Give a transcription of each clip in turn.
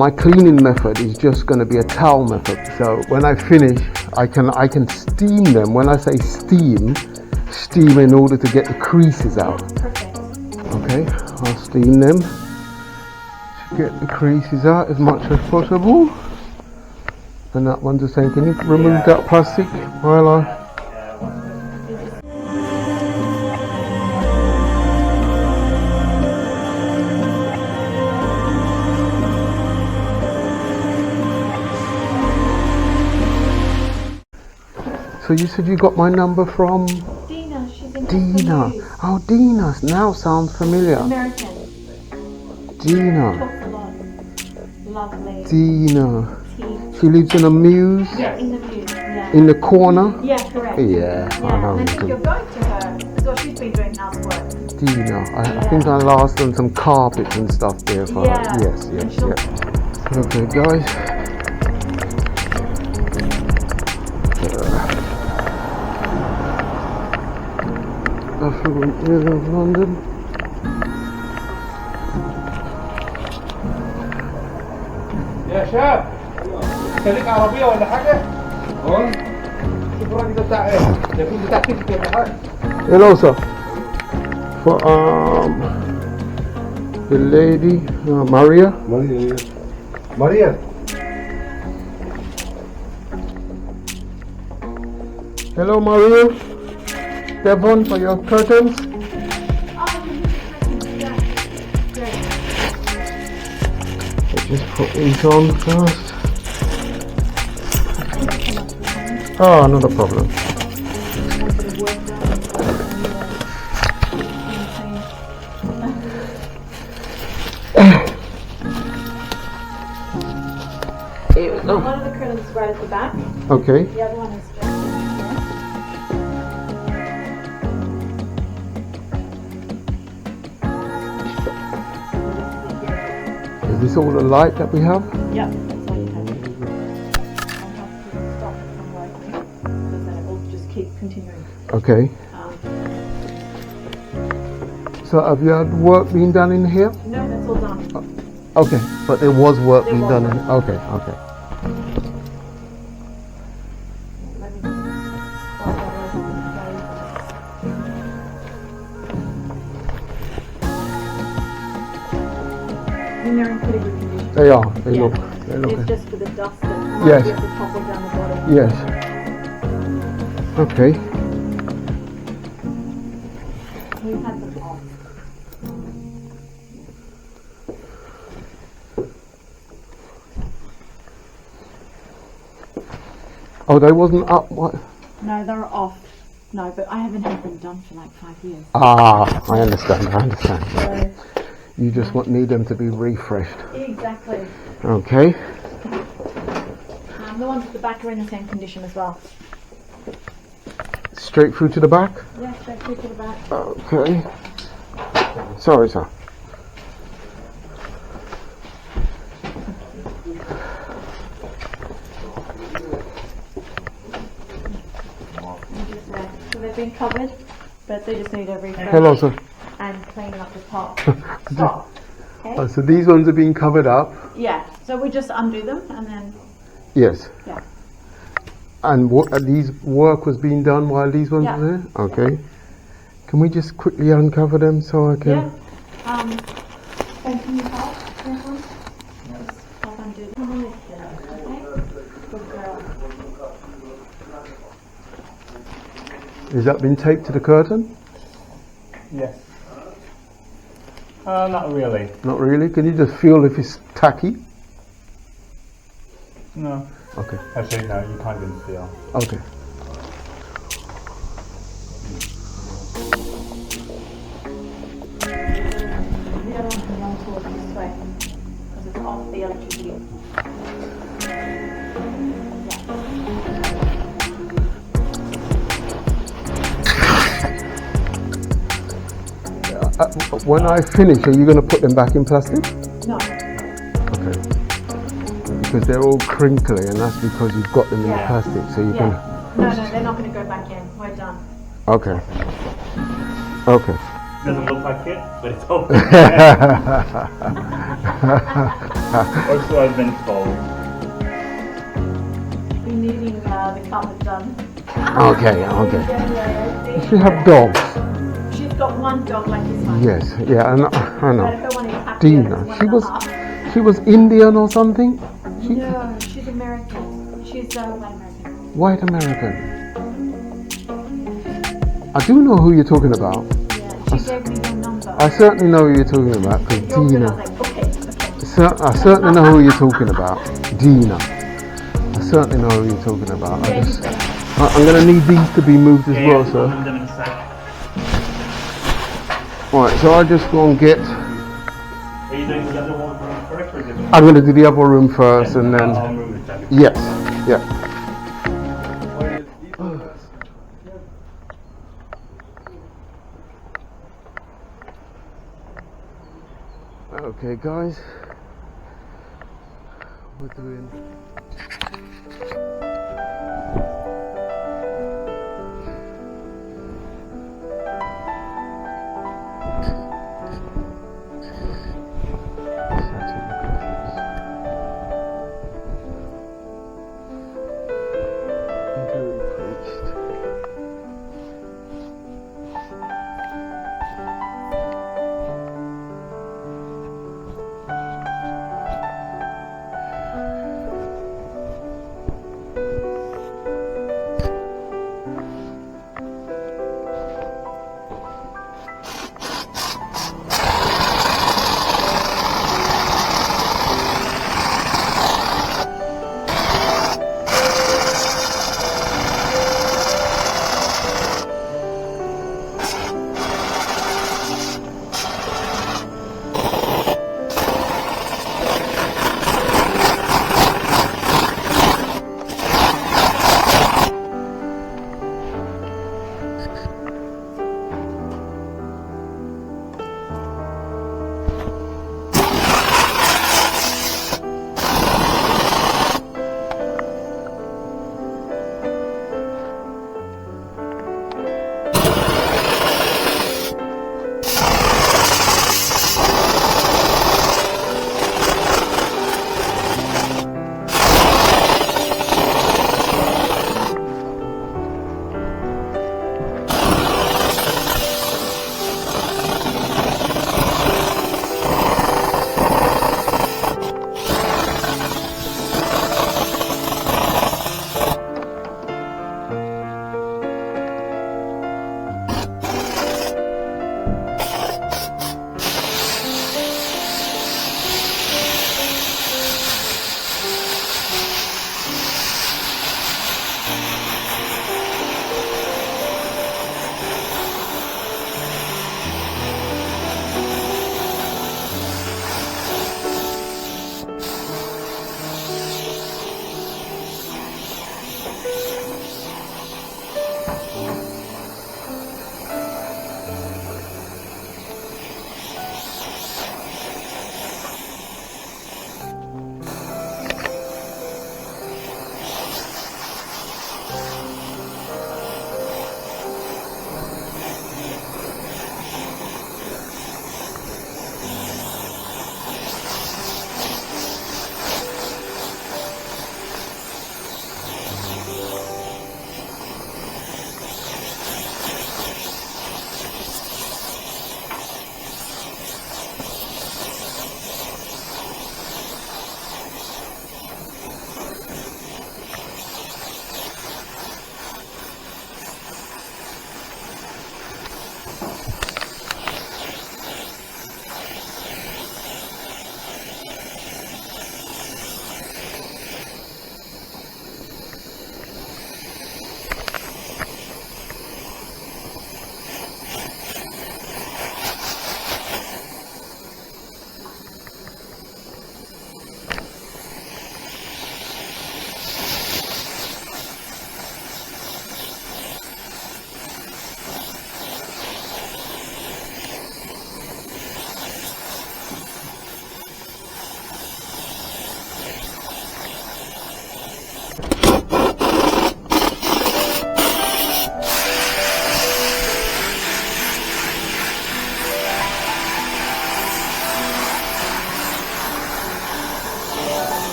my cleaning method is just going to be a towel method. So when I finish, I can steam them. When I say steam in order to get the creases out. Perfect. Okay, I'll steam them to get the creases out as much as possible. And that one's the same. Can you remove that plastic while I... So you said you got my number from? Dina, she's in Dina. Oh, Dina now sounds familiar. American. Dina. Talks a lot. Lovely. Dina. She lives in a muse? Yeah, in the muse, yeah. In the corner? Yeah, correct. Yeah, I know. And I think you're going to her, because what she's been doing housework. Dina. I think I last done some carpets and stuff there for her. Yes. Okay, guys. Affluent area of London. يا شاب خليك عربية ولا حاجة؟ شوف الراجل ده بتاع ايه؟ ده يكون بتاع كتف ولا حاجة؟ Hello, sir. For the lady Maria. Maria. Hello, Maria. Devon for your curtains. Just put these on first. Oh, not a problem. One of the curtains is right at the back. Okay. The other one is just Is this all the light that we have? yeah, that's all you have. I'll have to stop it from working, because then it will just keep continuing. Okay. So have you had work being done in here? No, that's all done. Okay, but there was work There being was done in work. okay. Let me just start that over. And they're in pretty good condition. They are. They Yeah. look. It's just for the dust that Yes. might be at the top or down the bottom. Yes. Okay. We've had them off. Oh, they wasn't up. What? No, they're off. No, but I haven't had them done for like 5 years. Ah, I understand. So, You just need them to be refreshed. exactly. Okay. The ones at the back are in the same condition as well. Straight through to the back. Yeah, straight through to the back. Okay. Sorry, sir. So they've been covered, but they just need a refresh. Hello, sir. And clean up the top. Stop. Okay? So these ones are being covered up. Yeah. So we just undo them and then. Yes. Yeah. And what these work was being done while these ones Yeah. were there? Okay. Can we just quickly uncover them so I can... Yeah. Then can you help this one? Just help undo them. Okay. Good girl. Has that been taped to the curtain? Yes. Not really. Not really. Can you just feel if it's tacky? No. Okay. Actually, no, you can't even feel. Okay. The other one can run towards this way because it's off the electricity. When I finish, are you going to put them back in plastic? No. Okay. Because they're all crinkly, and that's because you've got them in Yeah. plastic, so you Yeah. No, they're not going to go back in. We're done. can... Okay. Okay. Doesn't look like it, but it's open. Or so I've been told. We're needing the carpet done. Okay, okay. January, She have dogs. she's got one dog like this one. Yes, yeah, I know. But her one is happier, Dina. it's She one was, and a half. she was Indian or something. No, she's American. She's White white American. American. I do know who you're talking about. Yeah, she gave me your number. I certainly know who you're talking about because You're good. I Dina. was like, okay. I certainly know who you're talking about. Dina. I certainly know who you're talking about. I'm going to need these to be moved as well, I'll sir. move them in a sec. Right, so I just go and get. Are you doing the other one first or the I'm going to do the upper room first and then. I'll move it then. Yes, yeah. Okay, guys. We're doing.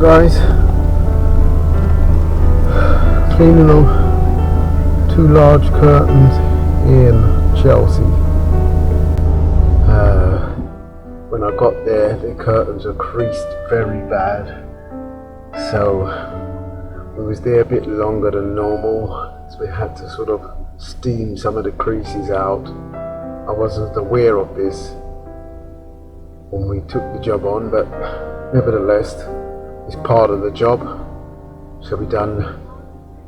guys, cleaning on 2 large curtains in Chelsea. When I got there, the curtains are creased very bad, so we was there a bit longer than normal, so we had to sort of steam some of the creases out. I wasn't aware of this when we took the job on, but nevertheless it's part of the job, so we done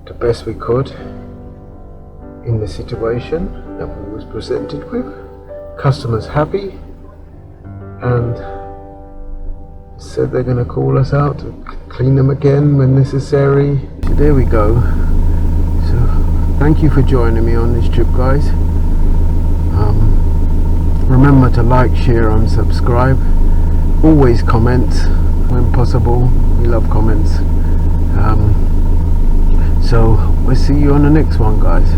the best we could in the situation that we was presented with. Customers happy and said they're going to call us out to clean them again when necessary. So there we go. So thank you for joining me on this trip, guys. Remember to like, share and subscribe. Always comment when possible. We love comments. So we'll see you on the next one, guys.